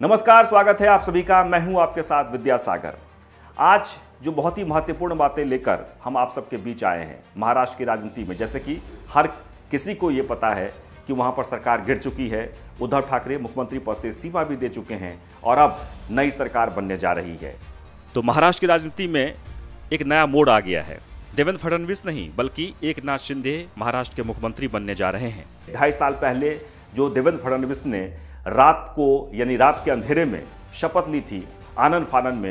नमस्कार, स्वागत है आप सभी का। मैं हूं आपके साथ विद्यासागर। आज जो बहुत ही महत्वपूर्ण बातें लेकर हम आप सबके बीच आए हैं महाराष्ट्र की राजनीति में, जैसे कि हर किसी को ये पता है कि वहां पर सरकार गिर चुकी है। उद्धव ठाकरे मुख्यमंत्री पद से इस्तीफा भी दे चुके हैं और अब नई सरकार बनने जा रही है। तो महाराष्ट्र की राजनीति में एक नया मोड़ आ गया है। देवेंद्र फडणवीस नहीं बल्कि एकनाथ शिंदे महाराष्ट्र के मुख्यमंत्री बनने जा रहे हैं। 2.5 साल पहले जो देवेंद्र फडणवीस ने रात को यानी रात के अंधेरे में शपथ ली थी आनन फानन में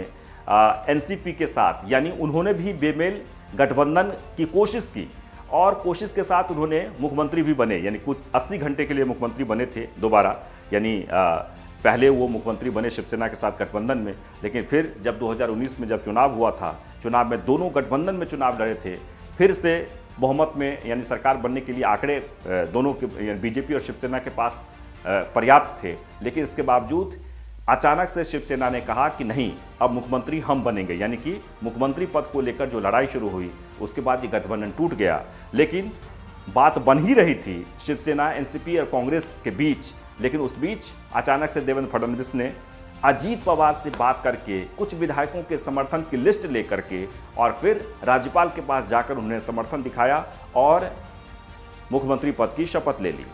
एनसीपी के साथ, यानी उन्होंने भी बेमेल गठबंधन की कोशिश की और कोशिश के साथ उन्होंने मुख्यमंत्री भी बने, यानी कुछ 80 घंटे के लिए मुख्यमंत्री बने थे दोबारा। यानी पहले वो मुख्यमंत्री बने शिवसेना के साथ गठबंधन में, लेकिन फिर जब 2019 में जब चुनाव हुआ था, चुनाव में दोनों गठबंधन में चुनाव लड़े थे, फिर से बहुमत में यानी सरकार बनने के लिए आंकड़े दोनों के बीजेपी और शिवसेना के पास पर्याप्त थे। लेकिन इसके बावजूद अचानक से शिवसेना ने कहा कि नहीं, अब मुख्यमंत्री हम बनेंगे, यानी कि मुख्यमंत्री पद को लेकर जो लड़ाई शुरू हुई उसके बाद ये गठबंधन टूट गया। लेकिन बात बन ही रही थी शिवसेना, एनसीपी और कांग्रेस के बीच। लेकिन उस बीच अचानक से देवेंद्र फडणवीस ने अजीत पवार से बात करके कुछ विधायकों के समर्थन की लिस्ट लेकर के और फिर राज्यपाल के पास जाकर उन्होंने समर्थन दिखाया और मुख्यमंत्री पद की शपथ ले ली।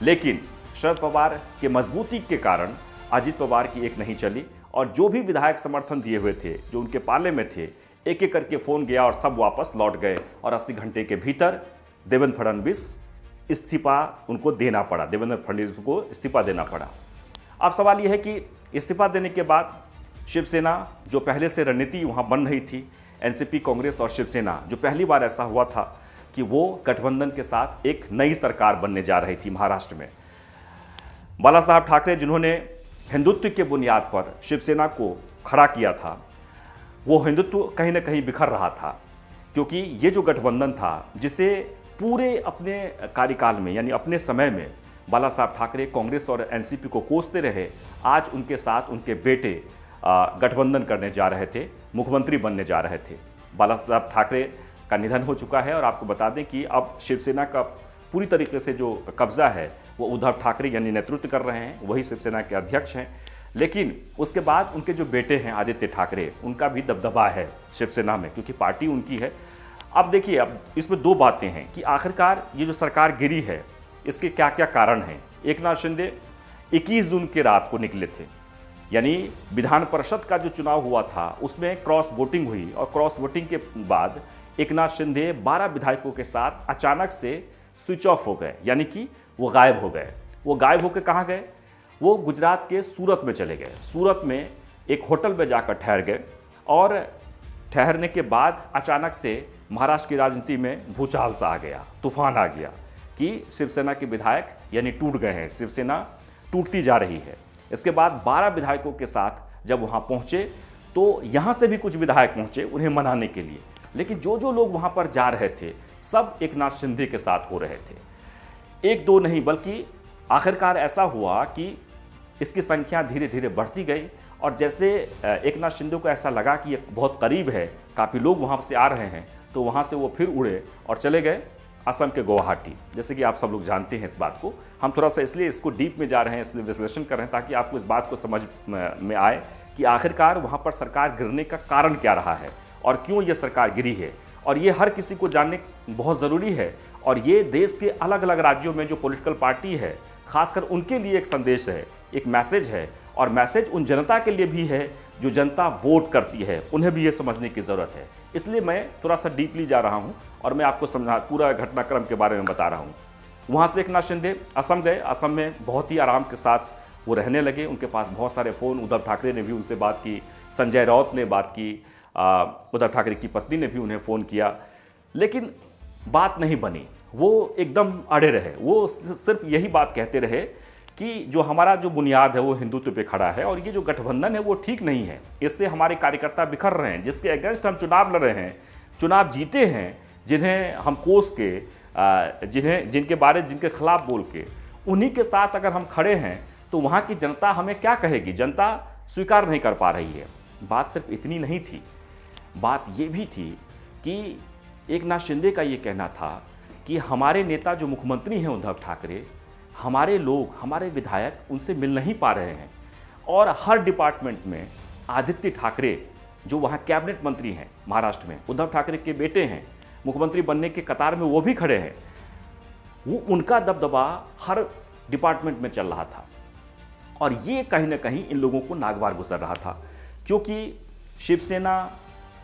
लेकिन शरद पवार के मजबूती के कारण अजीत पवार की एक नहीं चली और जो भी विधायक समर्थन दिए हुए थे, जो उनके पाले में थे, एक एक करके फोन गया और सब वापस लौट गए और 80 घंटे के भीतर देवेंद्र फडणवीस इस्तीफा उनको देना पड़ा, देवेंद्र फडणवीस को इस्तीफा देना पड़ा। अब सवाल यह है कि इस्तीफा देने के बाद शिवसेना जो पहले से रणनीति वहाँ बन रही थी, एनसीपी, कांग्रेस और शिवसेना, जो पहली बार ऐसा हुआ था कि वो गठबंधन के साथ एक नई सरकार बनने जा रही थी महाराष्ट्र में। बाला साहब ठाकरे जिन्होंने हिंदुत्व के बुनियाद पर शिवसेना को खड़ा किया था, वो हिंदुत्व कहीं ना कहीं बिखर रहा था, क्योंकि ये जो गठबंधन था जिसे पूरे अपने कार्यकाल में यानी अपने समय में बाला साहब ठाकरे कांग्रेस और एनसीपी को कोसते रहे, आज उनके साथ उनके बेटे गठबंधन करने जा रहे थे, मुख्यमंत्री बनने जा रहे थे। बाला साहब ठाकरे का निधन हो चुका है और आपको बता दें कि अब शिवसेना का पूरी तरीके से जो कब्जा है वो उद्धव ठाकरे यानी नेतृत्व कर रहे हैं, वही शिवसेना के अध्यक्ष हैं। लेकिन उसके बाद उनके जो बेटे हैं आदित्य ठाकरे, उनका भी दबदबा है शिवसेना में, क्योंकि पार्टी उनकी है। अब देखिए, अब इसमें दो बातें हैं कि आखिरकार ये जो सरकार गिरी है इसके क्या क्या कारण हैं। एकनाथ शिंदे 21 जून की रात को निकले थे, यानी विधान परिषद का जो चुनाव हुआ था उसमें क्रॉस वोटिंग हुई और क्रॉस वोटिंग के बाद एकनाथ शिंदे 12 विधायकों के साथ अचानक से स्विच ऑफ हो गए, यानी कि वो गायब हो गए। वो गायब होकर कहाँ गए? वो गुजरात के सूरत में चले गए। सूरत में एक होटल में जाकर ठहर गए और ठहरने के बाद अचानक से महाराष्ट्र की राजनीति में भूचाल सा आ गया, तूफान आ गया कि शिवसेना के विधायक यानी टूट गए हैं, शिवसेना टूटती जा रही है। इसके बाद 12 विधायकों के साथ जब वहाँ पहुँचे तो यहाँ से भी कुछ विधायक पहुँचे उन्हें मनाने के लिए, लेकिन जो लोग वहाँ पर जा रहे थे सब एकनाथ शिंदे के साथ हो रहे थे। एक दो नहीं बल्कि आखिरकार ऐसा हुआ कि इसकी संख्या धीरे धीरे बढ़ती गई और जैसे एकनाथ शिंदे को ऐसा लगा कि ये बहुत करीब है, काफ़ी लोग वहाँ से आ रहे हैं, तो वहाँ से वो फिर उड़े और चले गए असम के गुवाहाटी। जैसे कि आप सब लोग जानते हैं इस बात को, हम थोड़ा सा इसलिए इसको डीप में जा रहे हैं, इसलिए विश्लेषण कर रहे हैं ताकि आपको इस बात को समझ में आए कि आखिरकार वहाँ पर सरकार गिरने का कारण क्या रहा है और क्यों ये सरकार गिरी है। और ये हर किसी को जानने बहुत ज़रूरी है और ये देश के अलग अलग राज्यों में जो पॉलिटिकल पार्टी है खासकर उनके लिए एक संदेश है, एक मैसेज है और मैसेज उन जनता के लिए भी है जो जनता वोट करती है, उन्हें भी ये समझने की ज़रूरत है। इसलिए मैं थोड़ा सा डीपली जा रहा हूँ और मैं आपको पूरा घटनाक्रम के बारे में बता रहा हूँ। वहाँ से एकनाथ शिंदे असम गए, असम में बहुत ही आराम के साथ वो रहने लगे। उनके पास बहुत सारे फ़ोन, उद्धव ठाकरे ने भी उनसे बात की, संजय राउत ने बात की, उद्धव ठाकरे की पत्नी ने भी उन्हें फ़ोन किया, लेकिन बात नहीं बनी। वो एकदम अड़े रहे, वो सिर्फ यही बात कहते रहे कि जो हमारा जो बुनियाद है वो हिंदुत्व पे खड़ा है और ये जो गठबंधन है वो ठीक नहीं है, इससे हमारे कार्यकर्ता बिखर रहे हैं, जिसके अगेंस्ट हम चुनाव लड़ रहे हैं, चुनाव जीते हैं, जिन्हें हम कोस के जिनके खिलाफ बोल के उन्हीं के साथ अगर हम खड़े हैं तो वहाँ की जनता हमें क्या कहेगी? जनता स्वीकार नहीं कर पा रही है। बात सिर्फ इतनी नहीं थी, बात ये भी थी कि एकनाथ शिंदे का ये कहना था कि हमारे नेता जो मुख्यमंत्री हैं उद्धव ठाकरे, हमारे लोग, हमारे विधायक उनसे मिल नहीं पा रहे हैं और हर डिपार्टमेंट में आदित्य ठाकरे जो वहाँ कैबिनेट मंत्री हैं महाराष्ट्र में, उद्धव ठाकरे के बेटे हैं, मुख्यमंत्री बनने के कतार में वो भी खड़े हैं, वो उनका दबदबा हर डिपार्टमेंट में चल रहा था। और ये कहीं ना कहीं इन लोगों को नागवार गुजर रहा था, क्योंकि शिवसेना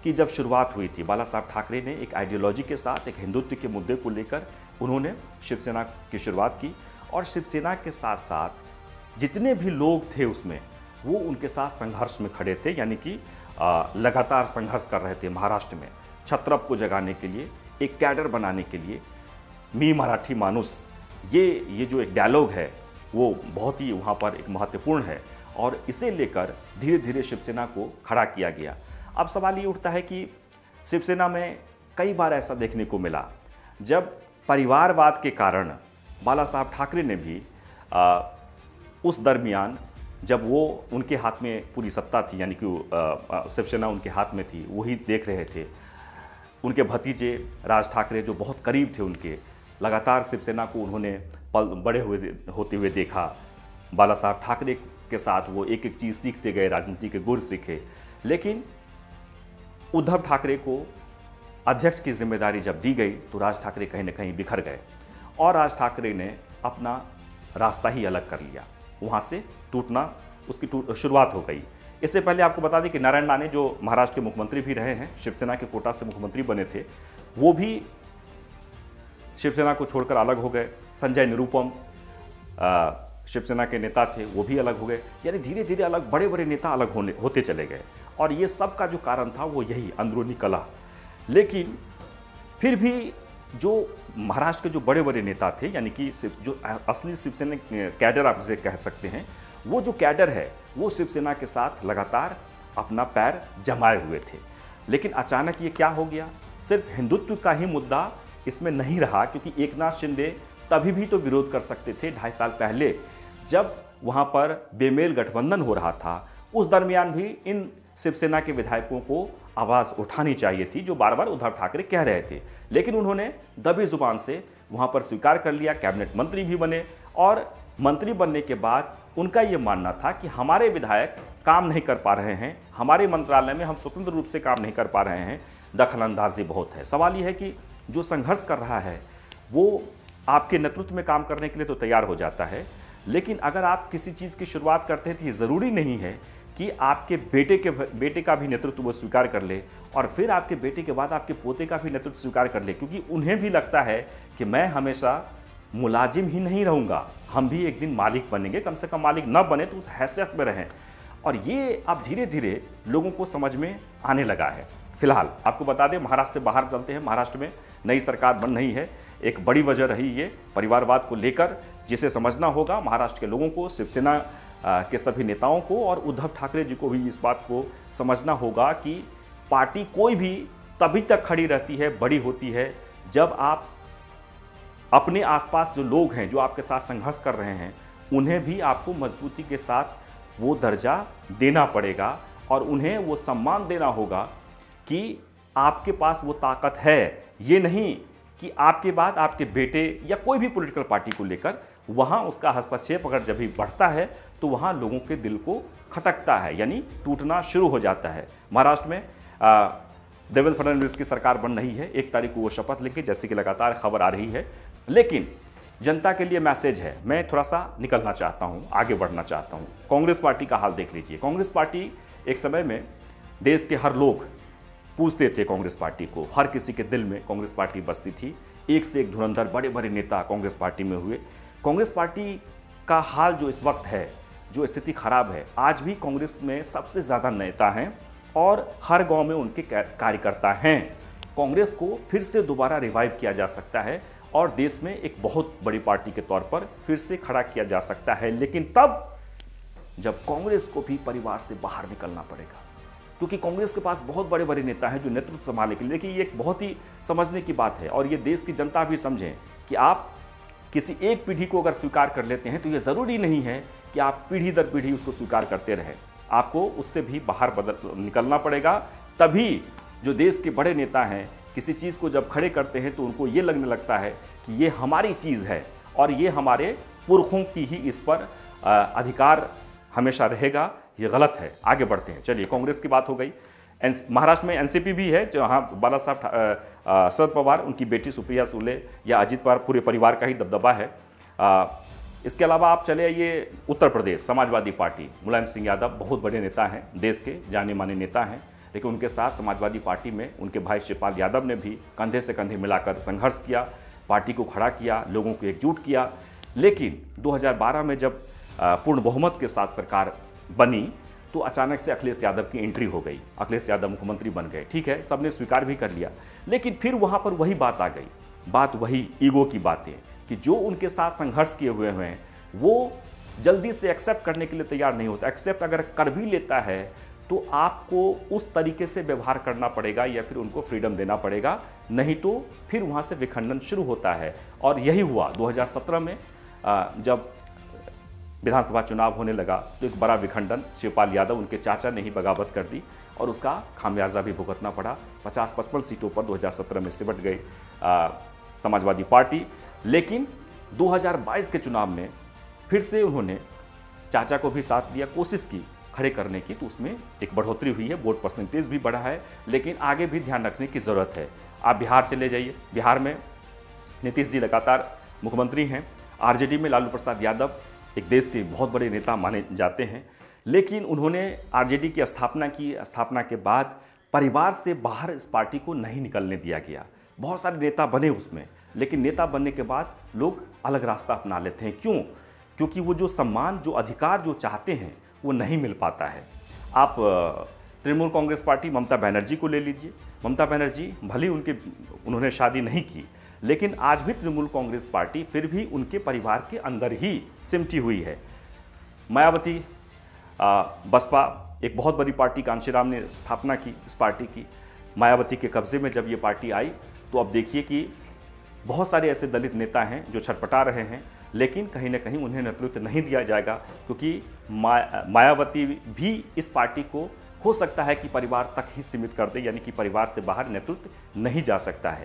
की जब शुरुआत हुई थी, बाला साहब ठाकरे ने एक आइडियोलॉजी के साथ, एक हिंदुत्व के मुद्दे को लेकर उन्होंने शिवसेना की शुरुआत की। और शिवसेना के साथ साथ जितने भी लोग थे उसमें, वो उनके साथ संघर्ष में खड़े थे, यानी कि लगातार संघर्ष कर रहे थे महाराष्ट्र में छत्रप को जगाने के लिए, एक कैडर बनाने के लिए। मी मराठी मानुस, ये जो एक डायलॉग है वो बहुत ही वहाँ पर एक महत्वपूर्ण है, और इसे लेकर धीरे धीरे शिवसेना को खड़ा किया गया। अब सवाल ये उठता है कि शिवसेना में कई बार ऐसा देखने को मिला, जब परिवारवाद के कारण बाला साहब ठाकरे ने भी उस दरमियान, जब वो उनके हाथ में पूरी सत्ता थी, यानी कि शिवसेना उनके हाथ में थी, वही देख रहे थे, उनके भतीजे राज ठाकरे जो बहुत करीब थे उनके, लगातार शिवसेना को उन्होंने बड़े होते हुए देखा। बाला साहब ठाकरे के साथ वो एक एक चीज़ सीखते गए, राजनीति के गुर सीखे। लेकिन उद्धव ठाकरे को अध्यक्ष की जिम्मेदारी जब दी गई तो राज ठाकरे कहीं ना कहीं बिखर गए, और राज ठाकरे ने अपना रास्ता ही अलग कर लिया, वहाँ से टूटना, उसकी शुरुआत हो गई। इससे पहले आपको बता दें कि नारायण राणे जो महाराष्ट्र के मुख्यमंत्री भी रहे हैं, शिवसेना के कोटा से मुख्यमंत्री बने थे, वो भी शिवसेना को छोड़कर अलग हो गए। संजय निरुपम शिवसेना के नेता थे, वो भी अलग हो गए। यानी धीरे धीरे अलग बड़े बड़े नेता अलग होते चले गए, और ये सब का जो कारण था वो यही अंदरूनी कलह। लेकिन फिर भी जो महाराष्ट्र के जो बड़े बड़े नेता थे, यानी कि जो असली शिवसेना कैडर आप जिसे कह सकते हैं, वो जो कैडर है वो शिवसेना के साथ लगातार अपना पैर जमाए हुए थे। लेकिन अचानक ये क्या हो गया? सिर्फ हिंदुत्व का ही मुद्दा इसमें नहीं रहा, क्योंकि एकनाथ शिंदे तभी भी तो विरोध कर सकते थे 2.5 साल पहले, जब वहाँ पर बेमेल गठबंधन हो रहा था। उस दरमियान भी इन शिवसेना के विधायकों को आवाज़ उठानी चाहिए थी, जो बार बार उद्धव ठाकरे कह रहे थे। लेकिन उन्होंने दबी जुबान से वहाँ पर स्वीकार कर लिया, कैबिनेट मंत्री भी बने, और मंत्री बनने के बाद उनका ये मानना था कि हमारे विधायक काम नहीं कर पा रहे हैं, हमारे मंत्रालय में हम स्वतंत्र रूप से काम नहीं कर पा रहे हैं, दखलंदाजी बहुत है। सवाल ये है कि जो संघर्ष कर रहा है वो आपके नेतृत्व में काम करने के लिए तो तैयार हो जाता है, लेकिन अगर आप किसी चीज़ की शुरुआत करते हैं तो ये ज़रूरी नहीं है कि आपके बेटे का भी नेतृत्व वो स्वीकार कर ले, और फिर आपके बेटे के बाद आपके पोते का भी नेतृत्व स्वीकार कर ले, क्योंकि उन्हें भी लगता है कि मैं हमेशा मुलाजिम ही नहीं रहूँगा, हम भी एक दिन मालिक बनेंगे, कम से कम मालिक न बने तो उस हैसियत में रहें। और ये अब धीरे धीरे लोगों को समझ में आने लगा है। फिलहाल आपको बता दें, महाराष्ट्र से बाहर चलते हैं, महाराष्ट्र में नई सरकार बन रही है। एक बड़ी वजह रही ये परिवारवाद को लेकर, जिसे समझना होगा महाराष्ट्र के लोगों को, शिवसेना के सभी नेताओं को, और उद्धव ठाकरे जी को भी इस बात को समझना होगा कि पार्टी कोई भी तभी तक खड़ी रहती है, बड़ी होती है, जब आप अपने आसपास जो लोग हैं, जो आपके साथ संघर्ष कर रहे हैं, उन्हें भी आपको मजबूती के साथ वो दर्जा देना पड़ेगा, और उन्हें वो सम्मान देना होगा कि आपके पास वो ताकत है। ये नहीं कि आपके बाद आपके बेटे या कोई भी पॉलिटिकल पार्टी को लेकर वहाँ उसका हस्तक्षेप अगर जब भी बढ़ता है तो वहाँ लोगों के दिल को खटकता है, यानी टूटना शुरू हो जाता है। महाराष्ट्र में देवेंद्र फडणवीस की सरकार बन रही है, 1 तारीख को वो शपथ लेंगे, जैसे कि लगातार खबर आ रही है। लेकिन जनता के लिए मैसेज है, मैं थोड़ा सा निकलना चाहता हूँ, आगे बढ़ना चाहता हूँ। कांग्रेस पार्टी का हाल देख लीजिए। कांग्रेस पार्टी एक समय में देश के हर लोग पूछते थे कांग्रेस पार्टी को, हर किसी के दिल में कांग्रेस पार्टी बसती थी। एक से एक धुरंधर बड़े बड़े नेता कांग्रेस पार्टी में हुए। कांग्रेस पार्टी का हाल जो इस वक्त है, जो स्थिति खराब है, आज भी कांग्रेस में सबसे ज़्यादा नेता हैं और हर गांव में उनके कार्यकर्ता हैं। कांग्रेस को फिर से दोबारा रिवाइव किया जा सकता है और देश में एक बहुत बड़ी पार्टी के तौर पर फिर से खड़ा किया जा सकता है, लेकिन तब जब कांग्रेस को भी परिवार से बाहर निकलना पड़ेगा, क्योंकि कांग्रेस के पास बहुत बड़े बड़े नेता हैं जो नेतृत्व संभालने के लिए। देखिए, ये एक बहुत ही समझने की बात है, और ये देश की जनता भी समझें कि आप किसी एक पीढ़ी को अगर स्वीकार कर लेते हैं तो ये ज़रूरी नहीं है कि आप पीढ़ी दर पीढ़ी उसको स्वीकार करते रहें। आपको उससे भी बाहर निकलना पड़ेगा। तभी जो देश के बड़े नेता हैं किसी चीज़ को जब खड़े करते हैं तो उनको ये लगने लगता है कि ये हमारी चीज़ है और ये हमारे पुरखों की ही इस पर अधिकार हमेशा रहेगा, ये गलत है। आगे बढ़ते हैं। चलिए, कांग्रेस की बात हो गई। महाराष्ट्र में एनसीपी भी है, जहाँ बाला साहब शरद पवार, उनकी बेटी सुप्रिया सुले या अजित पवार, पूरे परिवार का ही दबदबा है। इसके अलावा आप चले आइए उत्तर प्रदेश, समाजवादी पार्टी, मुलायम सिंह यादव बहुत बड़े नेता हैं, देश के जाने माने नेता हैं, लेकिन उनके साथ समाजवादी पार्टी में उनके भाई शिवपाल यादव ने भी कंधे से कंधे मिलाकर संघर्ष किया, पार्टी को खड़ा किया, लोगों को एकजुट किया। लेकिन 2012 में जब पूर्ण बहुमत के साथ सरकार बनी तो अचानक से अखिलेश यादव की एंट्री हो गई, अखिलेश यादव मुख्यमंत्री बन गए। ठीक है, सबने स्वीकार भी कर लिया, लेकिन फिर वहाँ पर वही बात आ गई, बात वही ईगो की बातें, कि जो उनके साथ संघर्ष किए हुए हैं वो जल्दी से एक्सेप्ट करने के लिए तैयार नहीं होता। एक्सेप्ट अगर कर भी लेता है तो आपको उस तरीके से व्यवहार करना पड़ेगा या फिर उनको फ्रीडम देना पड़ेगा, नहीं तो फिर वहाँ से विखंडन शुरू होता है। और यही हुआ 2017 में जब विधानसभा चुनाव होने लगा तो एक बड़ा विखंडन, शिवपाल यादव, उनके चाचा ने ही बगावत कर दी और उसका खामियाजा भी भुगतना पड़ा। 50-55 सीटों पर 2017 में सिमट गई समाजवादी पार्टी। लेकिन 2022 के चुनाव में फिर से उन्होंने चाचा को भी साथ लिया, कोशिश की खड़े करने की, तो उसमें एक बढ़ोतरी हुई है, वोट परसेंटेज भी बढ़ा है, लेकिन आगे भी ध्यान रखने की ज़रूरत है। आप बिहार चले जाइए, बिहार में नीतीश जी लगातार मुख्यमंत्री हैं, आरजेडी में लालू प्रसाद यादव एक देश के बहुत बड़े नेता माने जाते हैं, लेकिन उन्होंने आरजेडी की स्थापना की। स्थापना के बाद परिवार से बाहर इस पार्टी को नहीं निकलने दिया गया। बहुत सारे नेता बने उसमें, लेकिन नेता बनने के बाद लोग अलग रास्ता अपना लेते हैं। क्यों? क्योंकि वो जो सम्मान, जो अधिकार जो चाहते हैं वो नहीं मिल पाता है। आप तृणमूल कांग्रेस पार्टी, ममता बनर्जी को ले लीजिए। ममता बनर्जी भले उन्होंने शादी नहीं की, लेकिन आज भी तृणमूल कांग्रेस पार्टी फिर भी उनके परिवार के अंदर ही सिमटी हुई है। मायावती, बसपा एक बहुत बड़ी पार्टी, कांशीराम ने स्थापना की इस पार्टी की। मायावती के कब्जे में जब ये पार्टी आई तो अब देखिए कि बहुत सारे ऐसे दलित नेता हैं जो छटपटा रहे हैं, लेकिन कहीं ना कहीं उन्हें नेतृत्व नहीं दिया जाएगा, क्योंकि मायावती भी इस पार्टी को हो सकता है कि परिवार तक ही सीमित कर दे, यानी कि परिवार से बाहर नेतृत्व नहीं जा सकता है।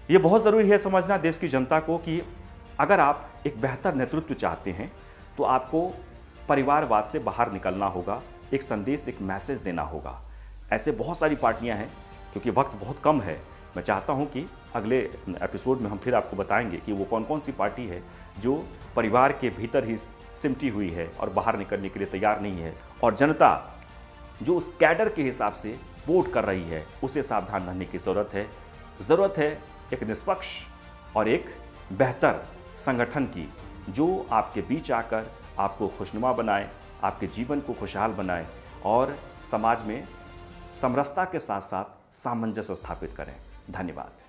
ये बहुत ज़रूरी है समझना देश की जनता को कि अगर आप एक बेहतर नेतृत्व चाहते हैं तो आपको परिवारवाद से बाहर निकलना होगा, एक संदेश, एक मैसेज देना होगा। ऐसे बहुत सारी पार्टियां हैं, क्योंकि वक्त बहुत कम है। मैं चाहता हूं कि अगले एपिसोड में हम फिर आपको बताएंगे कि वो कौन कौन सी पार्टी है जो परिवार के भीतर ही सिमटी हुई है और बाहर निकलने के लिए तैयार नहीं है, और जनता जो उस कैडर के हिसाब से वोट कर रही है उसे सावधान रहने की ज़रूरत है एक निष्पक्ष और एक बेहतर संगठन की, जो आपके बीच आकर आपको खुशनुमा बनाए, आपके जीवन को खुशहाल बनाए और समाज में समरसता के साथ साथ सामंजस्य स्थापित करें। धन्यवाद।